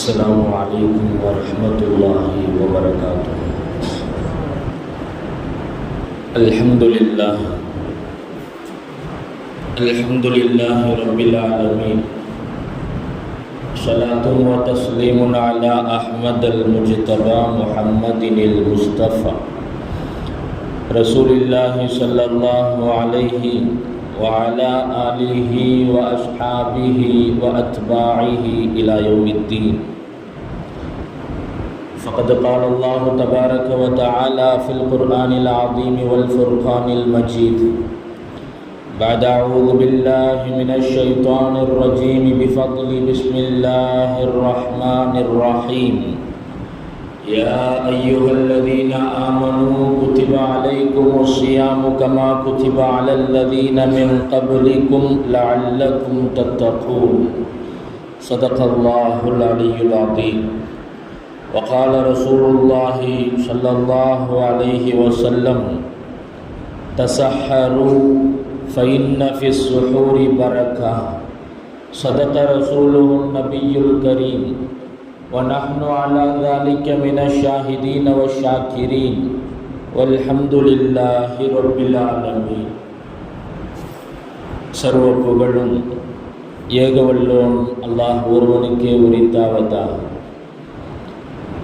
السلام عليكم ورحمة الله وبركاته. الحمد لله رب العالمين. صلاة وتسليم على أحمد المجتبى محمد المصطفى رسول الله صلى الله عليه وعلى آله وأصحابه وأتباعه إلى يوم الدين. فقد قال الله تبارك وتعالى في القرآن العظيم والفرقان المجيد بعد أعوذ بالله من الشيطان الرجيم بفضل بسم الله الرحمن الرحيم. يا أيها الذين آمنوا كتب عليكم الصيام كما كتب على الذين من قبلكم لعلكم تتقون. صدق الله العلي العظيم. وقال رسول الله صلى الله عليه وسلم تسحروا فإن في السحور بركة. صدق رسوله النبي الكريم ونحن على ذلك من الشاهدين والشاكرين والحمد لله رب العالمين. சர்வ புகழும் ஏகவல்லோன் அல்லாஹ் ஒருவனுக்கே உரித்தாவதாக.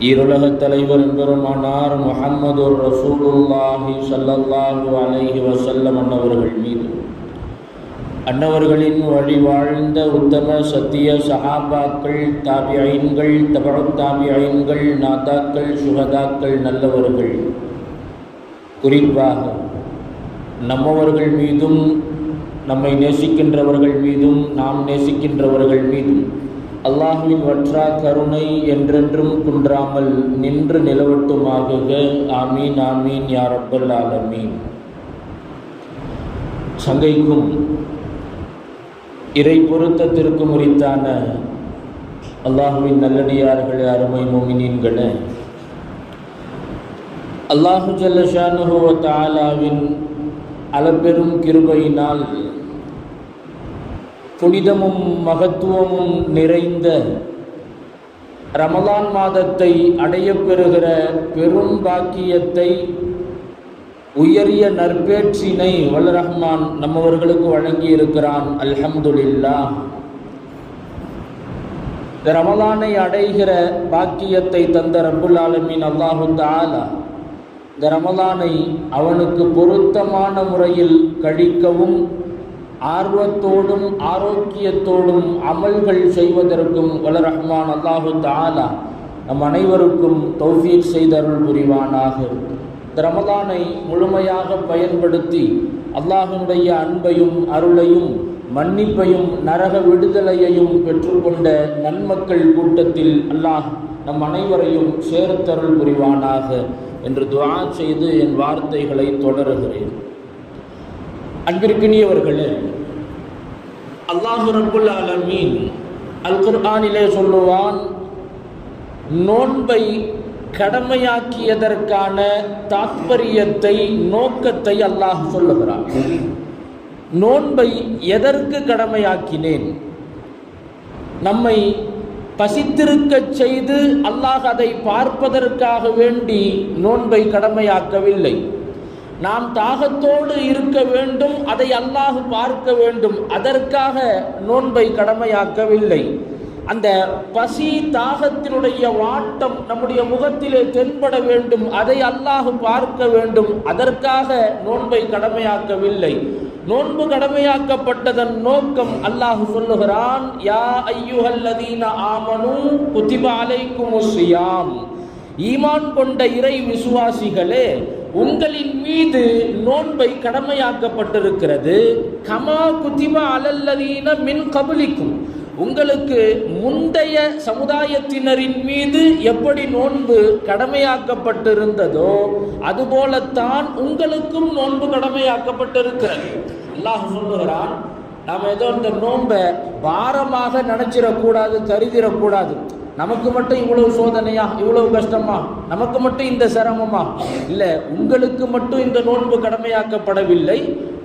ஈருலகத் தலைவர் பெருமானார் முஹம்மது ரசூலுல்லாஹி ஸல்லல்லாஹு அலைஹி வஸல்லம் அன்னவர்கள் மீது, அன்னவர்களின் வழி வாழ்ந்த உத்தம சத்திய சஹாபாக்கள், தாபியீன்கள், தபஉத் தாபியீன்கள், நாதாக்கள், சுஹதாக்கள், நல்லவர்கள், குறிப்பாக நம்மவர்கள் மீதும் நம்மை நேசிக்கின்றவர்கள் மீதும் நாம் நேசிக்கின்றவர்கள் மீதும் அல்லாஹ்வின் வற்றா கருணை என்றென்றும் குன்றாமல் நின்று நிலவட்டுமாகுக. ஆமீன் ஆமீன் யா ரப்பல் ஆலமீன். சங்கைக்கும் இறை பொருத்தத்திற்கு உரித்தான அல்லாஹுவின் நல்லடியார்களே, அருமை முஃமினீன்களே, அல்லாஹு ஜல்ல ஷானுஹு வ தஆலாவின் அளப்பெரும் கிருபையினால் புனிதமும் மகத்துவமும் நிறைந்த ரமலான் மாதத்தை அடையப்பெறுகிற பெரும் பாக்கியத்தை, உயரிய நற்பேற்றினை வல்ல ரஹ்மான் நம்மவர்களுக்கு வழங்கி இருக்கிறான். அல்ஹம்துலில்லாஹ். இந்த ரமலானை அடைகிற பாக்கியத்தை தந்த ரப்புல் ஆலமீன் அல்லாஹு தஆலா இந்த ரமலானை அவனுக்கு பொருத்தமான முறையில் கழிக்கவும், ஆர்வத்தோடும் ஆரோக்கியத்தோடும் அமல்கள் செய்வதற்கும் வல்ல ரஹ்மான் அல்லாஹு தஆலா நம் அனைவருக்கும் தௌஃபீக் செய்தருள் புரிவானாக. இந்த ரமலானை முழுமையாக பயன்படுத்தி அல்லாஹ்வுடைய அன்பையும் அருளையும் மன்னிப்பையும் நரக விடுதலையையும் பெற்றுக்கொண்ட நன்மக்கள் கூட்டத்தில் அல்லாஹ் நம் அனைவரையும் சேர்த்தருள் புரிவானாக என்று துஆ செய்து என் வார்த்தைகளை தொடருகிறேன். அன்பிற்கினியவர்களே, அல்லாஹ் ரப்புல் ஆலமீன் அல் குர்ஆனிலே சொல்லுவான், நோன்பை கடமையாக்கியதற்கான தாத்பரியத்தை, நோக்கத்தை அல்லாஹ் சொல்லுகிறான். நோன்பை எதற்கு கடமையாக்கினேன்? நம்மை பசித்திருக்கச் செய்து அல்லாஹ் அதை பார்ப்பதற்காக வேண்டி நோன்பை கடமையாக்கவில்லை. நாம் தாகத்தோடு இருக்க வேண்டும், அதை அல்லாஹ் பார்க்க வேண்டும், அதற்காக நோன்பை கடமையாக்கவில்லை. அந்த பசி தாகத்தினுடைய வாட்டம் நம்முடைய முகத்திலே தென்பட வேண்டும், அதை அல்லாஹ் பார்க்க வேண்டும், அதற்காக நோன்பை கடமையாக்கவில்லை. நோன்பு கடமையாக்கப்பட்டதன் நோக்கம் அல்லாஹ் சொல்லுகிறான், யா அய்யுஹல்லதீன ஆமனூ குதிப அலைக்குமுஸ் ஸியாம். ஈமான் கொண்ட இறை விசுவாசிகளே, உங்களின் மீது நோன்பை கடமையாக்கப்பட்டிருக்கிறது. கமா குதிப அலல்லதீன மின் கபலிக்கும். உங்களுக்கு முந்தைய சமுதாயத்தினரின் மீது எப்படி நோன்பு கடமையாக்கப்பட்டிருந்ததோ அதுபோலத்தான் உங்களுக்கும் நோன்பு கடமையாக்கப்பட்டிருக்கிறது. அல்லாஹ் சொல்லுகிறான், நாம் ஏதோ இந்த நோன்பை பாரமாக நினைச்சிடக்கூடாது, கருதிடக்கூடாது. நமக்கு மட்டும் இவ்வளவு சோதனையா, இவ்வளவு கஷ்டமா, நமக்கு மட்டும் இந்த சிரமமா? இல்லை, உங்களுக்கு மட்டும் இந்த நோன்பு கடமையாக்கப்படவில்லை.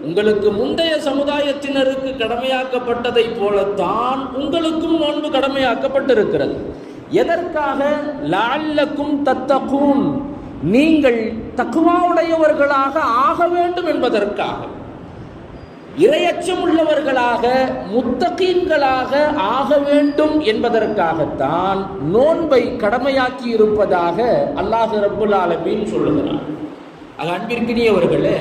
உங்களுக்கு முந்தைய சமுதாயத்தினருக்கு கடமையாக்கப்பட்டதை போலத்தான் உங்களுக்கும் நோன்பு கடமையாக்கப்பட்டிருக்கிறது. எதற்காக? லஅல்லக்கும் தத்தகூன், நீங்கள் தக்வாவுடையவர்களாக ஆக வேண்டும் என்பதற்காக, இறையச்சம் உள்ளவர்களாக முத்தகீன்களாக ஆக வேண்டும் என்பதற்காகத்தான் நோன்பை கடமையாக்கி இருப்பதாக அல்லாஹ் ரப்புல் ஆலமீன் சொல்லுகிறார். அன்பிற்கினியவர்களே,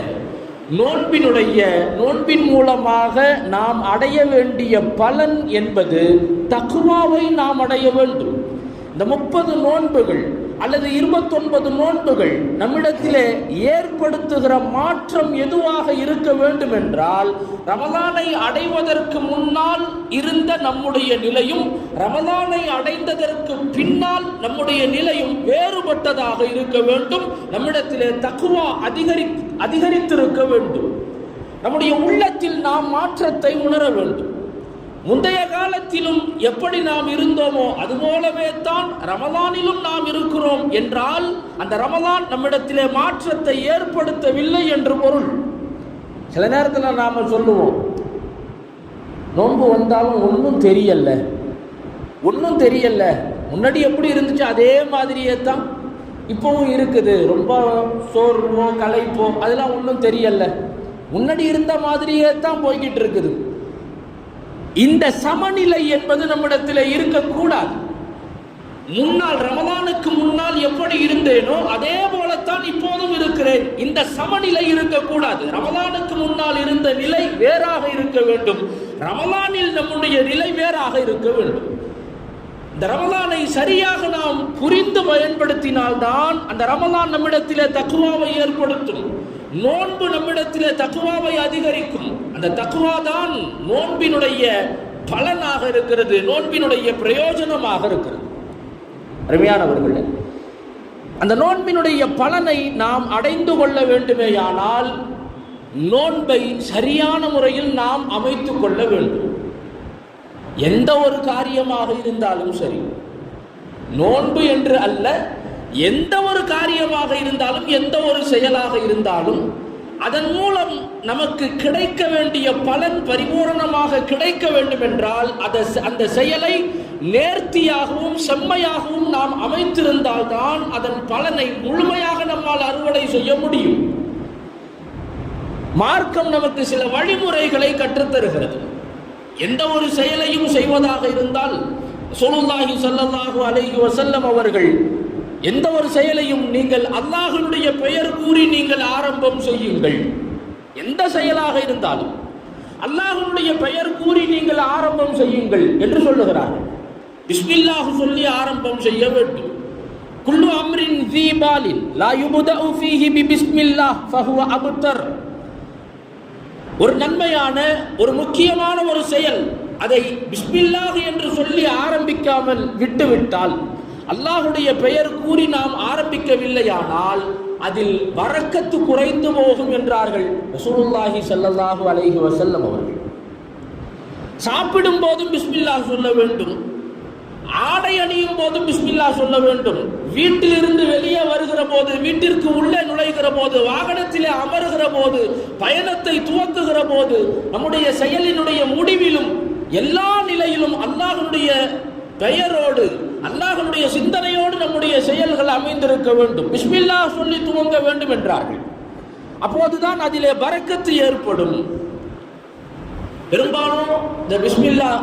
நோன்பின் மூலமாக நாம் அடைய வேண்டிய பலன் என்பது தக்வாவை நாம் அடைய வேண்டும். இந்த 30 நோன்புகள் அல்லது 29 நோன்புகள் நம்மிடத்திலே ஏற்படுத்துகிற மாற்றம் எதுவாக இருக்க வேண்டும் என்றால், ரமலானை அடைவதற்கு முன்னால் இருந்த நம்முடைய நிலையும் ரமலானை அடைந்ததற்கு பின்னால் நம்முடைய நிலையும் வேறுபட்டதாக இருக்க வேண்டும். நம்மிடத்திலே தக்வா அதிகரித்திருக்க வேண்டும். நம்முடைய உள்ளத்தில் நாம் மாற்றத்தை உணர வேண்டும். முந்தைய காலத்திலும் எப்படி நாம் இருந்தோமோ அதுபோலவே தான் ரமலானிலும் நாம் இருக்கிறோம் என்றால் அந்த ரமலான் நம்மிடத்திலே மாற்றத்தை ஏற்படுத்தவில்லை என்று பொருள். சில நேரத்தில் நாம் சொல்லுவோம், நோன்பு வந்தாலும் ஒன்றும் தெரியல, முன்னாடி எப்படி இருந்துச்சு அதே மாதிரியே தான் இப்போவும் இருக்குது, ரொம்ப சோர்வோ களைப்போ அதெல்லாம் ஒன்றும் தெரியல, முன்னாடி இருந்த மாதிரியே தான் போய்கிட்டு இருக்குது. இந்த சமநிலை என்பது நம்மிடத்தில் இருக்கக்கூடாது. முன்னால் ரமலானுக்கு முன்னால் எப்படி இருந்தேனோ அதே போலத்தான் இப்போதும் இருக்கிறேன். இந்த சமநிலை இருக்கக்கூடாது. ரமலானுக்கு முன்னால் இருந்த நிலை வேறாக இருக்க வேண்டும், ரமலானில் நம்முடைய நிலை வேறாக இருக்க வேண்டும். இந்த ரமலானை சரியாக நாம் புரிந்து பயன்படுத்தினால்தான் அந்த ரமலான் நம்மிடத்திலே தக்வாவை ஏற்படுத்தும். நோன்பு நம்மிடத்திலே தக்வாவை அதிகரிக்கும். அந்த தக்வா தான் நோன்பினுடைய பலனாக இருக்கிறது, நோன்பினுடைய பிரயோஜனமாக இருக்கிறது. அருமையானவர்களே, அந்த நோன்பினுடைய பலனை நாம் அடைந்து கொள்ள வேண்டுமேயானால் நோன்பை சரியான முறையில் நாம் அமைத்துக் கொள்ள வேண்டும். எந்த ஒரு காரியமாக இருந்தாலும் சரி, நோன்பு என்று அல்ல, எந்த ஒரு காரியமாக இருந்தாலும் எந்த ஒரு செயலாக இருந்தாலும் அதன் மூலம் நமக்கு கிடைக்க வேண்டிய பலன் பரிபூரணமாக கிடைக்க வேண்டும் என்றால் அந்த செயலை நேர்த்தியாகவும் செம்மையாகவும் நாம் அமைத்திருந்தால்தான் அதன் பலனை முழுமையாக நம்மால் அறுவடை செய்ய முடியும். மார்க்கம் நமக்கு சில வழிமுறைகளை கற்றுத்தருகிறது. எந்த ஒரு செயலையும் செய்வதாக இருந்தால் ரசூலுல்லாஹி ஸல்லல்லாஹு அலைஹி வஸல்லம் அவர்கள் எந்த ஒரு செயலையும் நீங்கள் அல்லாஹ்வுடைய பெயர் கூறி நீங்கள் ஆரம்பம் செய்யுங்கள். எந்த செயலாக இருந்தாலும் அல்லாஹ்வுடைய பெயர் கூறி நீங்கள் ஆரம்பம் செய்யுங்கள் என்று சொல்லுகிறார்கள். பிஸ்மில்லாஹ் சொல்லி ஆரம்பம் செய்ய வேண்டும். குல்லு அம்ரின் ஸீ பாலின் லா யுப்தஉ ஃபீஹி பிஸ்மில்லாஹ் ஃபஹுவ அப்தர். ஒரு நன்மையான ஒரு முக்கியமான ஒரு செயல் அதை பிஸ்மில்லாஹ் என்று சொல்லி ஆரம்பிக்காமல் விட்டுவிட்டால், அல்லாஹ்வுடைய பெயர் கூறி நாம் ஆரம்பிக்கவில்லையானால் அதில் பரக்கத்து குறைந்து போகும் என்றார்கள் ரசூலுல்லாஹி ஸல்லல்லாஹு அலைஹி வஸல்லம் அவர்கள். சாப்பிடும் போதும் பிஸ்மில்லாஹ் சொல்ல வேண்டும், ஆடை அணியும் போதும் பிஸ்மில்லாஹ் சொல்ல வேண்டும், வீட்டிலிருந்து வெளியே வருகிற போது, வீட்டிற்கு உள்ளே நுழைகிற போது, வாகனத்திலே அமருகிற போது, பயணத்தை துவக்குகிற போது, நம்முடைய செயலினுடைய முடிவிலும் எல்லா நிலையிலும் அல்லாஹ்வுடைய பெயரோடு அல்லாஹ்வுடைய சிந்தனையோடு நம்முடைய செயல்கள் அமைந்திருக்க வேண்டும். பிஸ்மில்லாஹ் சொல்லி துவங்க வேண்டும் என்றார்கள். அப்போதுதான் அதிலே பரக்கத்து ஏற்படும். பெரும்பாலும் இந்த பிஸ்மில்லாஹ்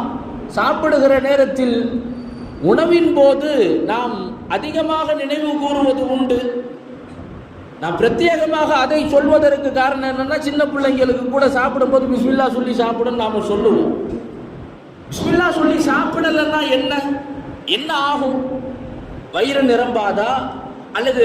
சாப்பிடுகிற நேரத்தில் உணவின் போது நாம் அதிகமாக நினைவு கூறுவது உண்டு. நாம் பிரத்யேகமாக அதை சொல்வதற்கு காரணம் என்னன்னா, சின்ன பிள்ளைங்களுக்கு கூட சாப்பிடும்போது பிஸ்மில்லாஹ் சொல்லி சாப்பிடும் நாம சொல்லுவோம். பிஸ்மில்லாஹ் சொல்லி சாப்பிடலன்னா என்ன ஆகும்? வயிறு நிரம்பாதா அல்லது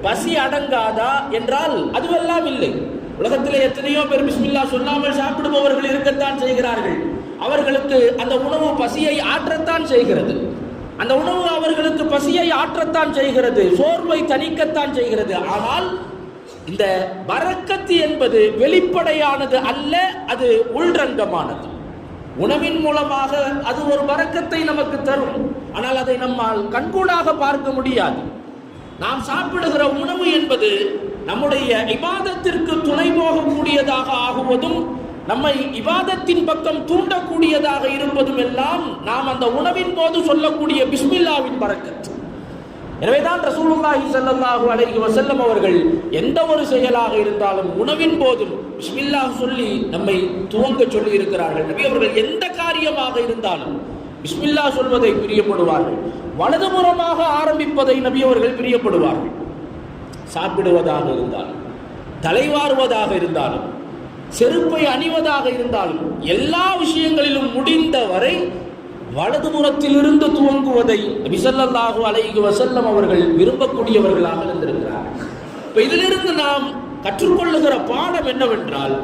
பசி அடங்காதா என்றால் அதுவெல்லாம் இல்லை. உலகத்தில் எத்தனையோ பேர் பிஸ்மில்லாஹ் சொல்லாமல் சாப்பிடுபவர்கள் இருக்கத்தான் செய்கிறார்கள். அவர்களுக்கு அந்த உணவு பசியை ஆற்றத்தான் செய்கிறது, அந்த உணவு அவர்களுக்கு பசியை ஆற்றத்தான் செய்கிறது, சோர்வை தணிக்கத்தான் செய்கிறது. ஆனால் இந்த பரக்கத்து என்பது வெளிப்படையானது அல்ல, அது உள்ரங்கமானது. உணவின் மூலமாக அது ஒரு பரக்கத்தை நமக்கு தரும், ஆனால் அதை நம்மால் கண்கூடாக பார்க்க முடியாது. நாம் சாப்பிடுகிற உணவு என்பது நம்முடைய இபாதத்திற்கு துணை போகக்கூடியதாக ஆகுவதும் நம்மை இபாதத்தின் பக்கம் தூண்டக்கூடியதாக இருப்பதும் எல்லாம் நாம் அந்த உணவின் போது சொல்லக்கூடிய பிஸ்மில்லாவின் பரக்கத். எனவேதான் ரசூலுல்லாஹி ஸல்லல்லாஹு அலைஹி வஸல்லம் அவர்கள் எந்த ஒரு செயலாக இருந்தாலும் உணவின் போதும் பிஸ்மில்லாஹ் சொல்லி நம்மை துவங்க சொல்லி இருக்கிறார்கள். நபி அவர்கள் எந்த காரியமாக இருந்தாலும் பிஸ்மில்லாஹ் சொல்வதை பிரியப்படுவார்கள். வலதுபுறமாக ஆரம்பிப்பதை நபி அவர்கள் பிரியப்படுவார்கள். சாப்பிடுவதாக இருந்தாலும், தலைவாறுவதாக இருந்தாலும், செருப்பை அணிவதாக இருந்தாலும், எல்லா விஷயங்களிலும் முடிந்தவரை வலதுபுறத்திலிருந்து துவங்குவதை நபி ஸல்லல்லாஹு அலைஹி வஸல்லம் அவர்கள் விரும்பக்கூடியவர்களாக இருந்திருக்கிறார்கள். இப்ப இதிலிருந்து நாம் கற்றுக்கொள்ளுகிற பாடம் என்னவென்றால்,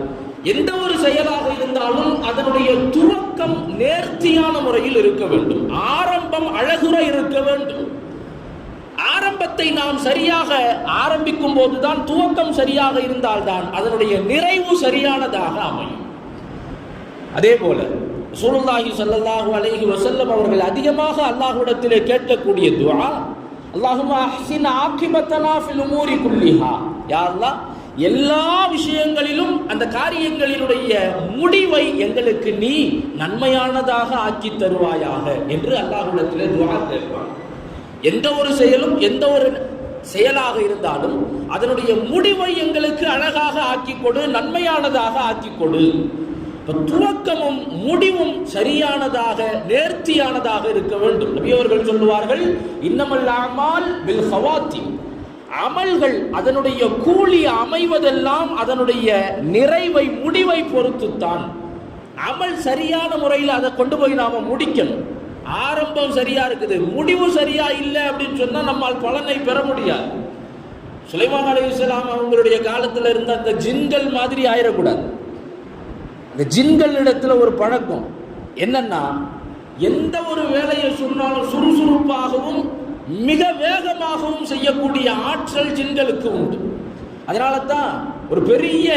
எந்த ஒரு செயலாக இருந்தாலும் அதனுடைய துவக்கம் நேர்த்தியான முறையில் இருக்க வேண்டும். ஆரம்பம் அழகுற இருக்க வேண்டும். ஆரம்பத்தை நாம் சரியாக ஆரம்பிக்கும் போதுதான், துவக்கம் சரியாக இருந்தால்தான் அதனுடைய நிறைவு சரியானதாக அமையும். அதே போல ரசூலுல்லாஹி ஸல்லல்லாஹு அலைஹி வஸல்லம் அவர்கள் அதிகமாக அல்லாஹ்விடத்திலே கேட்கக்கூடிய துஆ, அல்லாஹும்ம அஹ்சின் ஆகிபத்தனா ஃபில் உமூரி குல்லிஹா, யா அல்லாஹ் எல்லா விஷயங்களிலும் அந்த காரியங்களினுடைய முடிவை எங்களுக்கு நீ நன்மையானதாக ஆக்கி தருவாயாக என்று அல்லாஹ்விடத்திலே துஆ கேட்பார். எந்த ஒரு செயலும், எந்த ஒரு செயலாக இருந்தாலும் அதனுடைய முடிவை எங்களுக்கு அழகாக ஆக்கி கொடு, நன்மையானதாக ஆக்கி கொடு. துவக்கமும் முடிவும் சரியானதாக நேர்த்தியானதாக இருக்க வேண்டும். நபி அவர்கள் சொல்லுவார்கள், இன்னமல் அமால் பில் ஹவாத்திம், அமல்கள் அதனுடைய கூலி அமைவதெல்லாம் அதனுடைய நிறைவை முடிவை பொறுத்துத்தான். அமல் சரியான முறையில் அதை கொண்டு போய் நாம முடிக்கணும். ஆரம்பம் சரியா இருக்குது, முடிவு சரியா இல்லை அப்படின்னு சொன்னா நம்மால் பலனை பெற முடியாது. சுலைமான் அலைஹிஸ்ஸலாம் அவங்களுடைய காலத்தில் இருந்த அந்த ஜின்கள் மாதிரி ஆயிடக்கூடாது. இந்த ஜின்கள் இடத்துல ஒரு பழக்கம் என்னன்னா, எந்த ஒரு வேலையை சொன்னாலும் சுறுசுறுப்பாகவும் மிக வேகமாகவும் செய்யக்கூடிய ஆற்றல் ஜின்களுக்கு உண்டு. அதனால தான் ஒரு பெரிய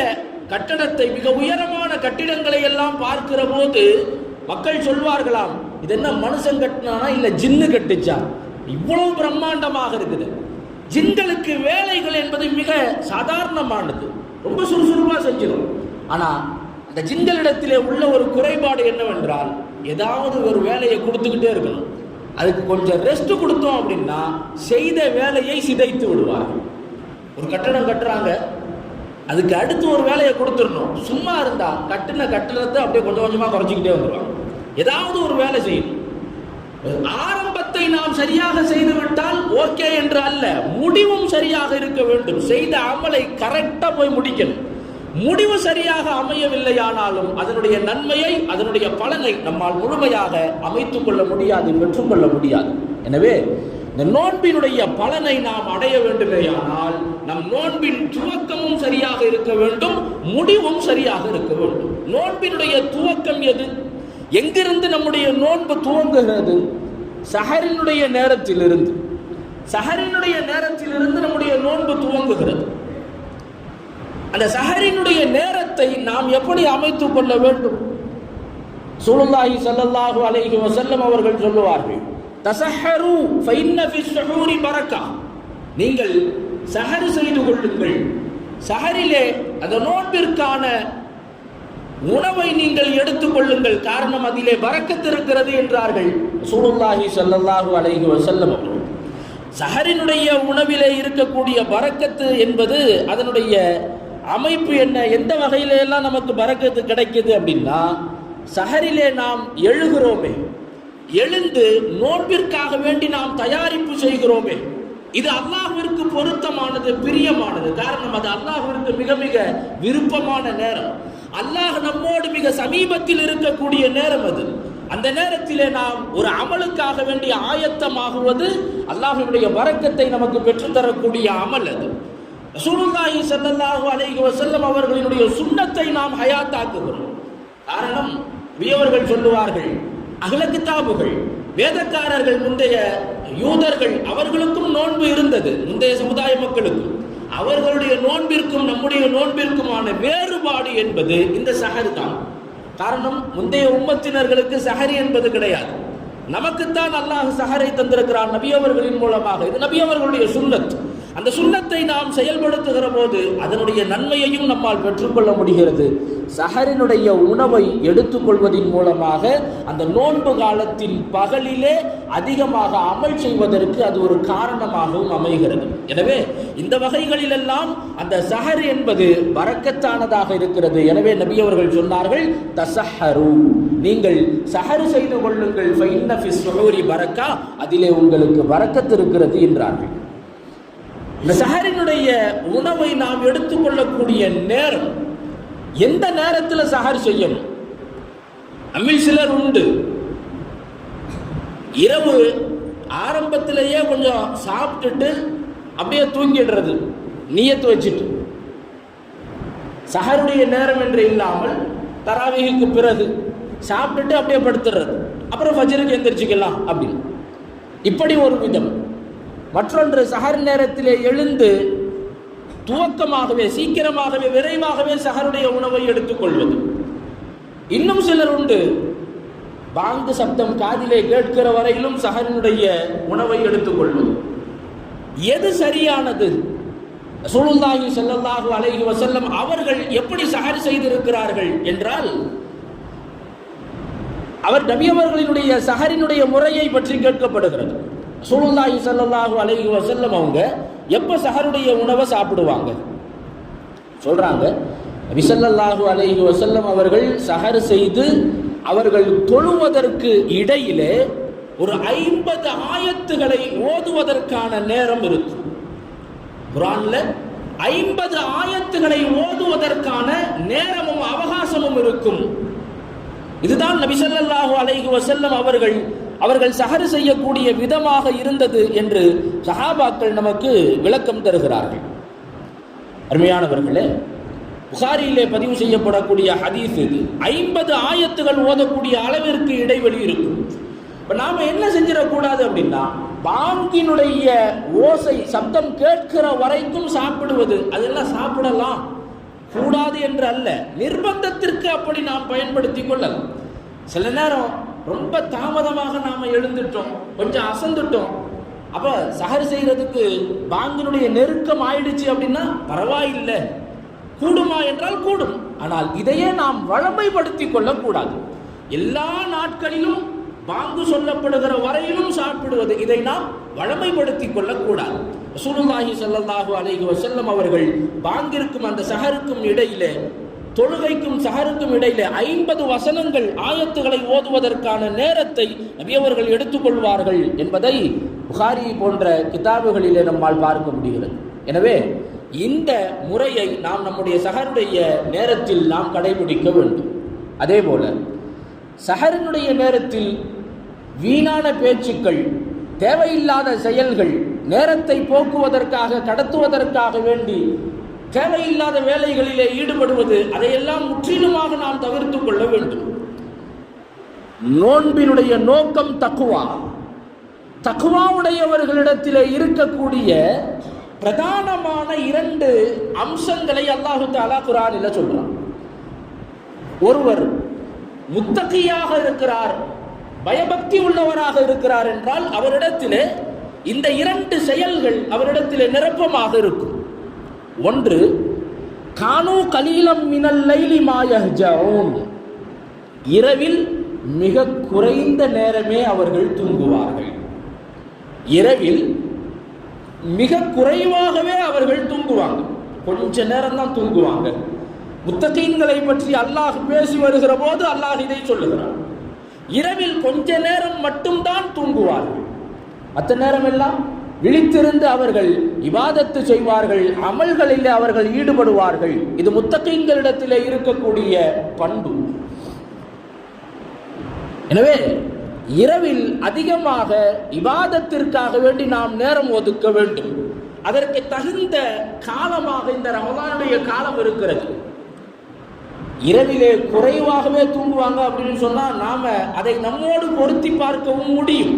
கட்டடத்தை, மிக உயரமான கட்டிடங்களை எல்லாம் பார்க்கிற போது மக்கள் சொல்வார்களாம், இது என்ன மனுஷன் கட்டினானா இல்ல ஜின்னு கட்டுச்சா, இவ்வளவு பிரம்மாண்டமாக இருக்குது. ஜின்களுக்கு வேலைகள் என்பது மிக சாதாரணமானது, ரொம்ப சுறுசுறுப்பாக செஞ்சிடும். ஆனா அந்த ஜின்களிடத்திலே உள்ள ஒரு குறைபாடு என்னவென்றால், ஏதாவது ஒரு வேலையை கொடுத்துக்கிட்டே இருக்கணும். அதுக்கு கொஞ்சம் ரெஸ்ட் கொடுத்தோம் அப்படின்னா செய்த வேலையை சிதைத்து விடுவார்கள். ஒரு கட்டடம் கட்டுறாங்க, அதுக்கு அடுத்து ஒரு வேலையை கொடுத்துடணும். சும்மா இருந்தா கட்டின கட்டடத்தை அப்படியே கொஞ்சம் கொஞ்சமா குறைச்சிக்கிட்டே வந்துடுவாங்க. ஏதாவது ஒரு வேலை செய்யணும். ஆரம்பத்தை நாம் சரியாக செய்துவிட்டால் ஓகே என்று அல்ல, முடிவும் சரியாக இருக்க வேண்டும். செய்த அமலை கரெக்டா போய் முடிக்கணும். முடிவு சரியாக அமையவில்லையானாலும் அதனுடைய நன்மையை, அதனுடைய பலனை நம்மால் முழுமையாக அமைத்துக் கொள்ள முடியாது, பெற்றுக்கொள்ள முடியாது. எனவே இந்த நோன்பினுடைய பலனை நாம் அடைய வேண்டுமேயானால் நம் நோன்பின் துவக்கமும் சரியாக இருக்க வேண்டும், முடிவும் சரியாக இருக்க வேண்டும். நோன்பினுடைய துவக்கம் எது? எங்கிருந்து நம்முடைய நோன்பு துவங்குகிறது? சஹரினுடைய நேரத்திலிருந்து. சஹரினுடைய நேரத்திலிருந்து நம்முடைய நோன்பு துவங்குகிறது. அந்த சஹரினுடைய நேரத்தை நாம் எப்படி அமைத்துக் கொள்ள வேண்டும்? ரசூலுல்லாஹி ஸல்லல்லாஹு அலைஹி வஸல்லம் அவர்கள் சொல்லுவார்கள், தஸஹரு ஃபஇன்ன ஃபிஸ் ஸஹூரி பரக்கா, நீங்கள் சஹர் செய்து கொள்ளுங்கள். சஹரிலே அந்த நோன்பிற்கான உணவை நீங்கள் எடுத்துக் கொள்ளுங்கள், காரணம் அதிலே பரக்கத் இருக்கிறது என்றார்கள் ரசூலுல்லாஹி ஸல்லல்லாஹு அலைஹி வஸல்லம் அவர்கள். சஹரினுடைய உணவிலே இருக்கக்கூடிய பரக்கத்து என்பது அதனுடைய அமைப்பு என்ன, எந்த வகையில எல்லாம் நமக்கு பரக்கத்து கிடைக்குது அப்படின்னா, சஹரிலே நாம் எழுகிறோமே, எழுந்து நோன்பிற்காக வேண்டி நாம் தயாரிப்பு செய்கிறோமே, இது அல்லாஹ்விற்கு பொருத்தமானது, பிரியமானது. காரணம் அது அல்லாஹ்விற்கு மிக மிக விருப்பமான நேரம். அல்லாஹ் நம்மோடு மிக சமீபத்தில் இருக்கக்கூடிய நேரம் அது. அந்த நேரத்திலே நாம் ஒரு அமலுக்காக வேண்டிய ஆயத்தமாகுவது அல்லாஹ்வுடைய பரக்கத்தை நமக்கு பெற்றுத்தரக்கூடிய அமல் அது. ரசூலுல்லாஹி ஸல்லல்லாஹு அலைஹி வஸல்லம் அவர்களுடைய சுன்னத்தை நாம் ஹயாத்தாக்குகிறோம். காரணம், வியவர்கள் சொல்லுவார்கள், அஹ்ல கிதாபுகள், வேதக்காரர்கள், முந்தைய யூதர்கள், அவர்களுக்கும் நோன்பு இருந்தது. முந்தைய சமுதாய மக்களுக்கும் அவர்களுடைய நோன்பிற்கும் நம்முடைய நோன்பிற்குமான வேறுபாடு என்பது இந்த சஹர் தான். காரணம், முந்தைய உம்மத்தினர்களுக்கு சஹரி என்பது கிடையாது. நமக்குத்தான் அல்லாஹ் சஹரை தந்திருக்கிறான் நபி அவர்களின் மூலமாக. இது நபி அவர்களுடைய சுன்னத். அந்த சுன்னத்தை நாம் செயல்படுத்துகிற போது அதனுடைய நன்மையையும் நம்மால் பெற்றுக்கொள்ள முடிகிறது. சஹரினுடைய உணவை எடுத்துக்கொள்வதன் மூலமாக அந்த நோன்பு காலத்தின் பகலிலே அதிகமாக அமல் செய்வதற்கு அது ஒரு காரணமாகவும் அமைகிறது. எனவே இந்த வகைகளிலெல்லாம் அந்த சஹர் என்பது பரக்கத்தானதாக இருக்கிறது. எனவே நபி அவர்கள் சொன்னார்கள், தஸஹரு, நீங்கள் சஹர் செய்து கொள்ளுங்கள், ஃபஇன்ன ஃபிஸ் ஸுஹூரி பரக்கா, அதிலே உங்களுக்கு பரக்கத் இருக்கிறது என்றார்கள். இந்த சஹரினுடைய உணவை நாம் எடுத்துக்கொள்ளக்கூடிய நேரம், எந்த நேரத்தில் சஹர் செய்யணும்? அம்மில் சிலர் உண்டு, இரவு ஆரம்பத்திலேயே கொஞ்சம் சாப்பிட்டுட்டு அப்படியே தூங்கிடுறது, நியத்து வச்சுட்டு. சஹருடைய நேரம் என்று இல்லாமல் தராவீஹுக்கு பிறகு சாப்பிட்டுட்டு அப்படியே படுத்துறது, அப்புறம் ஃபஜ்ருக்கு எந்திரிச்சிக்கலாம் அப்படின்னு. இப்படி ஒரு விதம். மற்றொன்று, சஹர் நேரத்திலே எழுந்து துவக்கமாகவே, சீக்கிரமாகவே, விரைவாகவே சஹருடைய உணவை எடுத்துக்கொள்வது. இன்னும் சிலர் உண்டு, பாங்கு சப்தம் காதிலே கேட்கிற வரையிலும் சஹரினுடைய உணவை எடுத்துக்கொள்வது. எது சரியானது? ரசூலுல்லாஹி ஸல்லல்லாஹு அலைஹி வஸல்லம் அவர்கள் எப்படி சஹர் செய்திருக்கிறார்கள் என்றால், அவர் நபி அவர்களினுடைய சஹரினுடைய முறையை பற்றி கேட்கப்படுகிறது. ரசூலுல்லாஹி ஸல்லல்லாஹு அலைஹி வஸல்லம் அவங்க எப்ப சஹருடைய உணவை சாப்பிடுவாங்க சொல்றாங்க, நபி ஸல்லல்லாஹு அலைஹி வஸல்லம் அவர்கள் சஹர் செய்து அவர்கள் தொழுவதற்கு இடையிலே ஒரு 50 ஆயத்துகளை ஓதுவதற்கான நேரம் இருக்கும். குர்ஆன்ல 50 ஆயத்துகளை ஓதுவதற்கான நேரமும் அவகாசமும் இருக்கும். இதுதான் நபி ஸல்லல்லாஹு அலைஹி வஸல்லம் அவர்கள் சஹர் செய்யக்கூடிய விதமாக இருந்தது என்று சஹாபாக்கள் நமக்கு விளக்கம் தருகிறார்கள். அருமையானவர்களே, புகாரியிலே பதிவு செய்யப்படக்கூடிய ஹதீஸ் இது. 50 ஆயத்துகள் ஓதக்கூடிய அளவிற்கு இடைவெளி இருக்கும். இப்போ நாம் என்ன செஞ்சிடக்கூடாது அப்படின்னா, பாங்கினுடைய ஓசை சப்தம் கேட்கிற வரைக்கும் சாப்பிடுவது, அதெல்லாம் சாப்பிடலாம், கூடாது என்று அல்ல, நிர்பந்தத்திற்கு அப்படி நாம் பயன்படுத்தி கொள்ளலாம். சில நேரம் ரொம்ப தாமதமாக நாம் எழுந்துட்டோம், கொஞ்சம் அசந்துட்டோம், அப்போ சஹர் செய்கிறதுக்கு பாங்கினுடைய நெருக்கம் ஆயிடுச்சு அப்படின்னா பரவாயில்லை, கூடுமா என்றால் கூடும். ஆனால் இதையே நாம் வழமைப்படுத்தி கொள்ளக்கூடாது. எல்லா நாட்களிலும் பாங்கு சொல்லப்படுகிற வரையிலும் சாப்பிடுவது, இதை நாம் வழமைப்படுத்தி கொள்ளக்கூடாது. ரசூலுல்லாஹி ஸல்லல்லாஹு அலைஹி வஸல்லம் அவர்கள் பாங்கிற்கும் அந்த சஹருக்கும் இடையிலே, தொழுகைக்கும் சஹருக்கும் இடையிலே 50 வசனங்கள் ஆயத்துகளை ஓதுவதற்கான நேரத்தை நபி அவர்கள் எடுத்துக்கொள்வார்கள் என்பதை புகாரி போன்ற கிதாபுகளிலே நம்மால் பார்க்க முடிகிறது. எனவே இந்த முறையை நாம் நம்முடைய சஹருடைய நேரத்தில் நாம் கடைபிடிக்க வேண்டும். அதே போல சஹரினுடைய நேரத்தில் வீணான பேச்சுக்கள், தேவையில்லாத செயல்கள், நேரத்தை போக்குவதற்காக, கடத்துவதற்காக வேண்டி தேவையில்லாத வேலைகளிலே ஈடுபடுவது, அதையெல்லாம் முற்றிலுமாக நாம் தவிர்த்து கொள்ள வேண்டும். நோன்பினுடைய நோக்கம் தக்வா. தக்வாவுடையவர்களிடத்திலே இருக்கக்கூடிய பிரதானமான 2 அம்சங்களை அல்லாஹு தஆலா குர்ஆனில் சொல்றான். ஒருவர் முத்தகியாக இருக்கிறார், பயபக்தி உள்ளவராக இருக்கிறார் என்றால் அவரிடத்திலே இந்த 2 செயல்கள் அவரிடத்திலே நிரப்பமாக இருக்கும். ஒன்று, கானூ கலீலம் மினல் லைலி மா யஹ்ஜஊன், இரவில் மிக குறைந்த நேரமே அவர்கள் தூங்குவார்கள். இரவில் மிக குறைவாகவே அவர்கள் தூங்குவாங்க, கொஞ்ச நேரம் தான் தூங்குவாங்க. முத்தகீன்களை பற்றி அல்லாஹ் பேசி வருகிற போது அல்லாஹ் இதை சொல்லுகிறார், இரவில் கொஞ்ச நேரம் மட்டும்தான் தூங்குவார்கள், மற்ற நேரம் எல்லாம் விழித்திருந்து அவர்கள் இபாதத்து செய்வார்கள், அமல்களில் அவர்கள் ஈடுபடுவார்கள். இது முத்தகீன்களிடத்திலே இருக்கக்கூடிய பண்பு. எனவே இரவில் அதிகமாக இபாதத்திற்காக வேண்டி நாம் நேரம் ஒதுக்க வேண்டும். அதற்கு தகுந்த காலமாக இந்த ரமலானுடைய காலம் இருக்கிறது. இரவிலே குறைவாகவே தூங்குவாங்க அப்படின்னு சொன்னால் நாம அதை நம்மோடு பொருத்தி பார்க்கவும் முடியும்.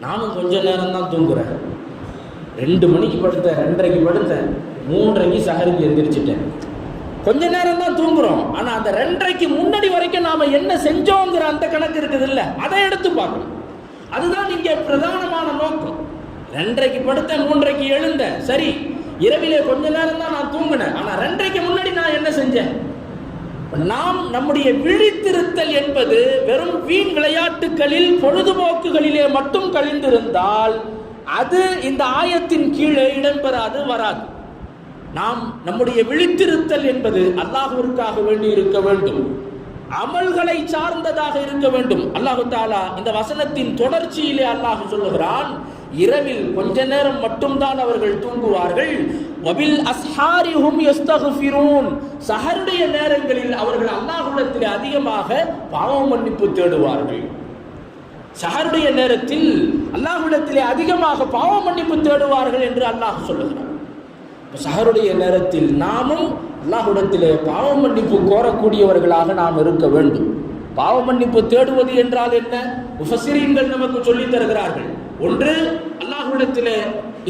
நானும் கொஞ்ச நேரம் தான் தூங்குறேன், 2 மணிக்கு படுத்தேன், 2:30க்கு படுத்தேன், 3:30க்கு சஹருக்கு எந்திரிச்சிட்டேன், கொஞ்ச நேரம் தான் தூங்குறோம். ஆனா அந்த 2:30க்கு முன்னாடி வரைக்கும் நாம என்ன செஞ்சோங்கிற அந்த கணக்கு இருக்குது இல்ல, அதை எடுத்து பார்க்கணும். அதுதான் இங்கே பிரதானமான நோக்கம். 2:30க்கு படுத்தேன், 3:30க்கு எழுந்தேன், சரி இரவிலே கொஞ்ச நேரம் தான் நான் தூங்கினேன், ஆனா 2:30க்கு முன்னாடி நான் என்ன செஞ்சேன்? நாம் நம்முடைய விழித்திருத்தல் என்பது வெறும் வீண் விளையாட்டுகளில் பொழுதுபோக்குகளிலே மட்டும் கழிந்திருந்தால் அது இந்த ஆயத்தின் கீழே இடம்பெறாது, வராது. நாம் நம்முடைய விழித்திருத்தல் என்பது அல்லாஹ்விற்காக வேண்டி இருக்க வேண்டும், அமல்களை சார்ந்ததாக இருக்க வேண்டும். அல்லாஹ் தஆலா இந்த வசனத்தின் தொடர்ச்சியிலே அல்லாஹ் சொல்லுகிறான், இரவில் கொஞ்ச நேரம் மட்டும்தான் அவர்கள் தூங்குவார்கள். வபில் அஸ்ஹாரிஹும் யஸ்தக்ஃபிரூன், சஹருடைய நேரங்களில் அவர்கள் அல்லாஹ்விடத்தில் அதிகமாக பாவ மன்னிப்பு தேடுவார்கள். சஹருடைய நேரத்தில் அல்லாஹ்விடத்தில் அதிகமாக பாவ மன்னிப்பு தேடுவார்கள் என்று அல்லாஹ் சொல்லுகிறார். சஹருடைய நேரத்தில் நாமும் அல்லாஹ்விடத்திலே பாவ மன்னிப்பு கோரக்கூடியவர்களாக நாம் இருக்க வேண்டும். பாவ மன்னிப்பு தேடுவது என்றால் என்ன? முஃபஸ்ஸிரீன்கள் நமக்கு சொல்லித் தருகிறார்கள். ஒன்று, அல்லாஹ்விடத்திலே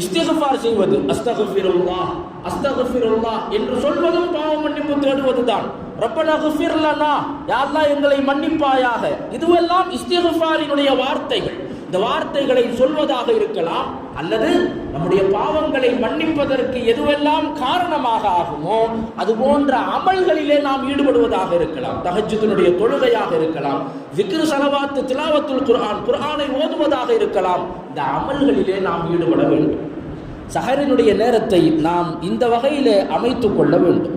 இஸ்திக்ஃபார் செய்வது, அஸ்தக்ஃபிருல்லாஹ் அஸ்தக்ஃபிருல்லாஹ் என்று சொல்வதும் பாவ மன்னிப்பு தேடுவதுதான். ரப்பனா ஃகிர் லனா, யா அல்லாஹ் எங்களை மன்னிப்பாயாக. இதுவெல்லாம் இஸ்திக்ஃபாரினுடைய வார்த்தைகள். இந்த வார்த்தைகளை சொல்வதாக இருக்கலாம், அல்லது நம்முடைய பாவங்களை மன்னிப்பதற்கு எதுவெல்லாம் காரணமாக ஆகுமோ அது போன்ற அமல்களிலே நாம் ஈடுபடுவதாக இருக்கலாம். தஹஜ்ஜுதுடைய தொழுகையாக இருக்கலாம், விக்ர் ஸலவாத் திலாவத்துல் குர்ஆன், குர்ஆனை ஓதுவதாக இருக்கலாம். இந்த அமல்களிலே நாம் ஈடுபட வேண்டும். சஹரினுடைய நேரத்தை நாம் இந்த வகையிலே அமைத்துக் கொள்ள வேண்டும்.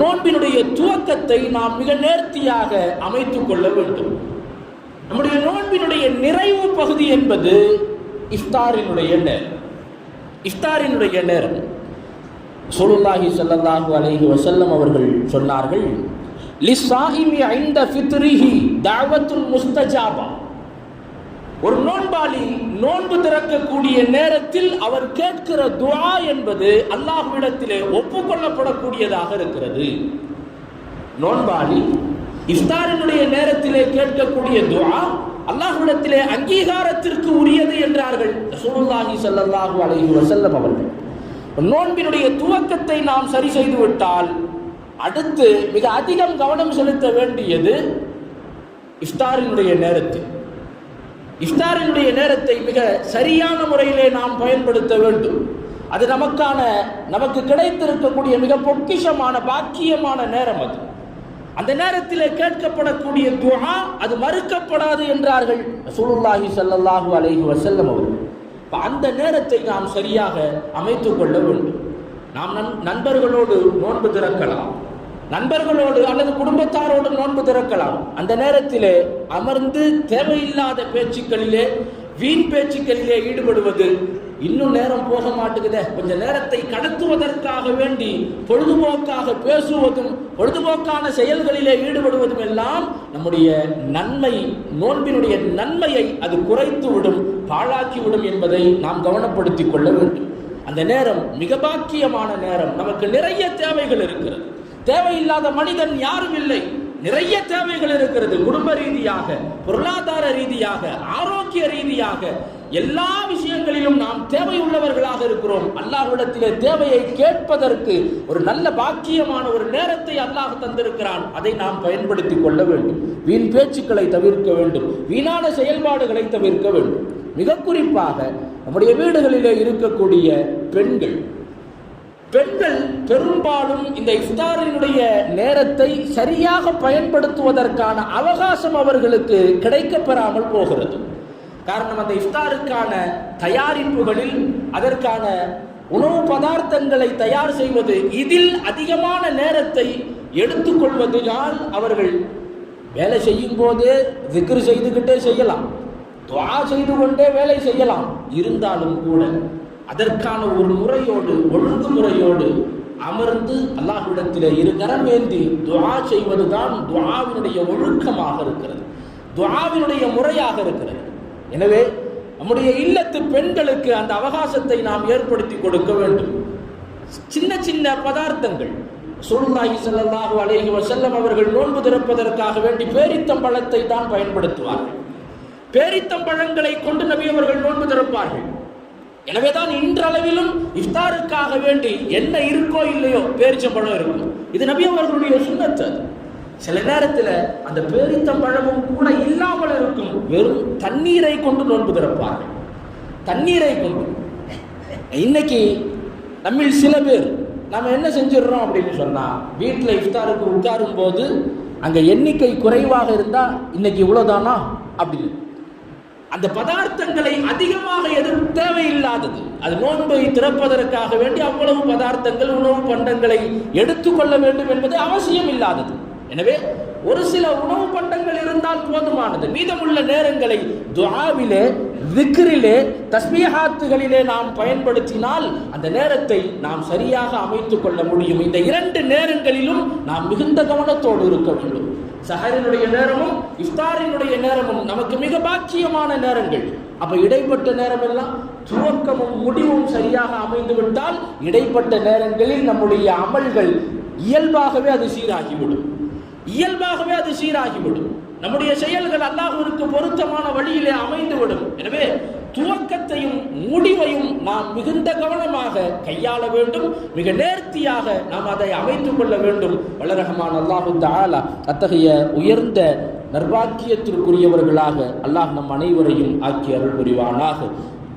நோன்பினுடைய துவக்கத்தை நாம் மிக நேர்த்தியாக அமைத்துக் கொள்ள வேண்டும். நம்முடைய நோன்பினுடைய நிறைவு பகுதி என்பது இஃப்தாரினுடைய நேரம். இஃப்தாரினுடைய நேரம் ரசூலுல்லாஹி ஸல்லல்லாஹு அலைஹி வஸல்லம் அவர்கள் சொன்னார்கள், லிஸ்ஸாயிமி ஐந்த ஃபித்ரிஹி தஅவத்துல் முஸ்தஜாபா. ஒரு நோன்பாளி நோன்பு திறக்கக்கூடிய நேரத்தில் அவர் கேட்கிற துஆ என்பது அல்லாஹ்விடத்திலே ஒப்புக்கொள்ளப்படக்கூடியதாக இருக்கிறது. நோன்பாளி இஃப்தாரினுடைய நேரத்திலே கேட்கக்கூடிய துஆ அல்லாஹ்விடத்திலே அங்கீகாரத்திற்கு உரியது என்றார்கள் ரசூலுல்லாஹி ஸல்லல்லாஹு அலைஹி வஸல்லம் அவர்கள். நோன்பினுடைய துவக்கத்தை நாம் சரி செய்து விட்டால் அடுத்து மிக அதிகம் கவனம் செலுத்த வேண்டியது இஃப்தாரினுடைய நேரத்தில். இஃப்தாரினுடைய நேரத்தை மிக சரியான முறையிலே நாம் பயன்படுத்த வேண்டும். அது நமக்கு கிடைத்திருக்கக்கூடிய மிக பொக்கிஷமான பாக்கியமான நேரம். அது அந்த நேரத்திலே கேட்கப்படக்கூடிய துஆ அது மறுக்கப்படாது என்றார்கள் ரசூலுல்லாஹி ஸல்லல்லாஹு அலைஹி வஸல்லம் அவர்கள். அந்த நேரத்தை நாம் சரியாக அமைத்துக் கொள்ள வேண்டும். நாம் நண்பர்களோடு நோன்பு திறக்கலாம், நண்பர்களோடு அல்லது குடும்பத்தாரோடு நோன்பு திறக்கலாம். அந்த நேரத்திலே அமர்ந்து தேவையில்லாத பேச்சுக்களிலே, வீண் பேச்சுக்களிலே ஈடுபடுவது, இன்னும் நேரம் போக மாட்டேங்குதே, கொஞ்ச நேரத்தை கடத்துவதற்காக வேண்டி பொழுதுபோக்காக பேசுவதும் பொழுதுபோக்கான செயல்களிலே ஈடுபடுவதும் எல்லாம் நம்முடைய நன்மை, நோன்பினுடைய நன்மையை அது குறைத்துவிடும், பாழாக்கிவிடும் என்பதை நாம் கவனப்படுத்திக் கொள்ள வேண்டும். அந்த நேரம் மிக பாக்கியமான நேரம். நமக்கு நிறைய தேவைகள் இருக்கிறது. தேவையில்லாத மனிதன் யாரும் இல்லை. நிறைய தேவைகள் இருக்கிறது. குடும்ப ரீதியாக, பொருளாதார ரீதியாக, ஆரோக்கிய ரீதியாக, எல்லா விஷயங்களிலும் நாம் தேவையுள்ளவர்களாக இருக்கிறோம். அல்லாஹ்விடத்திலே தேவையை கேட்பதற்கு ஒரு நல்ல பாக்கியமான ஒரு நேரத்தை அல்லாஹ் தந்திருக்கிறான். அதை நாம் பயன்படுத்திக் கொள்ள வேண்டும். வீண் பேச்சுக்களை தவிர்க்க வேண்டும், வீணான செயல்பாடுகளை தவிர்க்க வேண்டும். மிக குறிப்பாக நம்முடைய வீடுகளிலே இருக்கக்கூடிய பெண்கள் பெரும்பாலும் இந்த இஃப்தாரினுடைய நேரத்தை சரியாக பயன்படுத்துவதற்கான அவகாசம் அவர்களுக்கு கிடைக்கப் பெறாமல் போகிறது. காரணம், அந்த இஃப்தாருக்கான தயாரிப்புகளில், அதற்கான உணவு பதார்த்தங்களை தயார் செய்வது, இதில் அதிகமான நேரத்தை எடுத்துக்கொள்வதனால் அவர்கள் வேலை செய்யும் போதே திக்ர் செய்துகிட்டே செய்யலாம், துஆ செய்து கொண்டே வேலை செய்யலாம். இருந்தாலும் கூட அதற்கான ஒரு முறையோடு, ஒழுங்குமுறையோடு அமர்ந்து அல்லாஹ்விடத்திலே இரு கரம் ஏந்தி துஆ செய்வதுதான் துஆவினுடைய ஒழுக்கமாக இருக்கிறது, துஆவினுடைய முறையாக இருக்கிறது. எனவே நம்முடைய இல்லத்து பெண்களுக்கு அந்த அவகாசத்தை நாம் ஏற்படுத்தி கொடுக்க வேண்டும். சின்ன சின்ன பதார்த்தங்கள், ரசூலுல்லாஹி ஸல்லல்லாஹு அலைஹி வஸல்லம் அவர்கள் நோன்பு திறப்பதற்காக வேண்டி பேரித்தம்பழத்தை தான் பயன்படுத்துவார்கள். பேரித்தம்பழங்களை கொண்டு நபி அவர்கள் நோன்பு திறப்பார்கள். எனவேதான் இன்றளவிலும் இஃப்தாருக்காக வேண்டி என்ன இருக்கோ இல்லையோ பேரிச்சம்பழம் இருக்கும். இது நபி அவர்களுடைய சுன்னத். சில நேரத்தில் அந்த பேரித்தம்பழமும் கூட இல்லாமல் இருக்கும். வெறும் தண்ணீரை கொண்டு நோன்பு திறப்பார்கள். தண்ணீரை கொண்டு. இன்னைக்கு நம்மில் சில பேர் நம்ம என்ன செஞ்சிடறோம் அப்படின்னு சொன்னா, வீட்டில் இஃப்தாருக்கு உட்காரும் போது அங்க எண்ணிக்கை குறைவாக இருந்தா இன்னைக்கு இவ்வளவுதானா அப்படின்னு அந்த பதார்த்தங்களை அதிகமாக எதுவும் தேவையில்லாதது, அது நோன்பை திறப்பதற்காக வேண்டி அவ்வளவு பதார்த்தங்கள் உணவு பண்டங்களை எடுத்துக்கொள்ள வேண்டும் என்பது அவசியம் இல்லாதது. எனவே ஒரு சில உணவு பண்டங்கள் இருந்தால் போதுமானது. மீதமுள்ள நேரங்களை துஆவிலே, திக்ரிலே, தஸ்பீஹாத்துகளிலே நாம் பயன்படுத்தினால் அந்த நேரத்தை நாம் சரியாக அமைத்துக் கொள்ள முடியும். இந்த 2 நேரங்களிலும் நாம் மிகுந்த கவனத்தோடு இருக்க வேண்டும். சஹரினுடைய நேரமும் இஃப்தாரினுடைய நேரமும் நமக்கு மிக பாக்கியமான நேரங்கள். அப்ப இடைப்பட்ட நேரம் எல்லாம் துவக்கமும் முடிவும் சரியாக அமைந்து விட்டால் இடைப்பட்ட நேரங்களில் நம்முடைய அமல்கள் இயல்பாகவே அது சீராகிவிடும். நம்முடைய செயல்கள் அல்லாஹ்விற்கு பொருத்தமான வழியிலே அமைந்துவிடும். எனவே துவக்கத்தையும் முடிவையும் நாம் மிகுந்த கவனமாக கையாள வேண்டும். மிக நேர்த்தியாக நாம் அதை அமைத்துக் கொள்ள வேண்டும். வல்லரஹ்மான் அல்லாஹு தஆலா அத்தகைய உயர்ந்த நற்பாக்கியத்திற்குரியவர்களாக அல்லாஹ் நம் அனைவரையும் ஆக்கி அருள் புரிவானாக.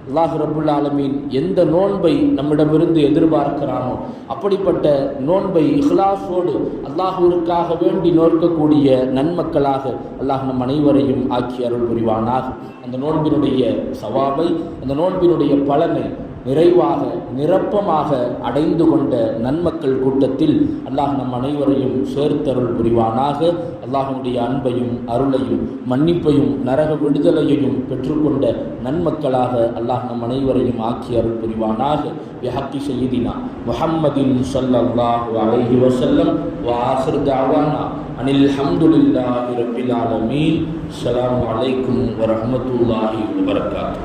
அல்லாஹ் ரப்புல் ஆலமீன் எந்த நோன்பை நம்மிடமிருந்து எதிர்பார்க்கிறானோ அப்படிப்பட்ட நோன்பை இஹ்லாஸோடு அல்லாஹ்விற்காக வேண்டி நோக்கக்கூடிய நன்மக்களாக அல்லாஹ் நம் அனைவரையும் ஆக்கி அருள் புரிவானாக. அந்த நோன்பினுடைய சவாபை, அந்த நோன்பினுடைய பலனை நிறைவாக நிரப்பமாக அடைந்து கொண்ட நன்மக்கள் கூட்டத்தில் அல்லாஹ் நம் அனைவரையும் சேர்த்தருள் புரிவானாக. அல்லாஹ்வுடைய அன்பையும் அருளையும் மன்னிப்பையும் நரக விடுதலையையும் பெற்றுக்கொண்ட நன்மக்களாக அல்லாஹ் நம் அனைவரையும் ஆக்கி அருள் புரிவானாக. பிஹக்கி சய்யிதினா முஹம்மதின் ஸல்லல்லாஹு அலைஹி வஸல்லம் வ ஆகிர் தஅவானா அனில் ஹம்துலில்லாஹி ரப்பில் ஆலமீன். அஸ்ஸலாமு அலைக்கும் வ ரஹ்மத்துல்லாஹி வ பரகாத்துஹு.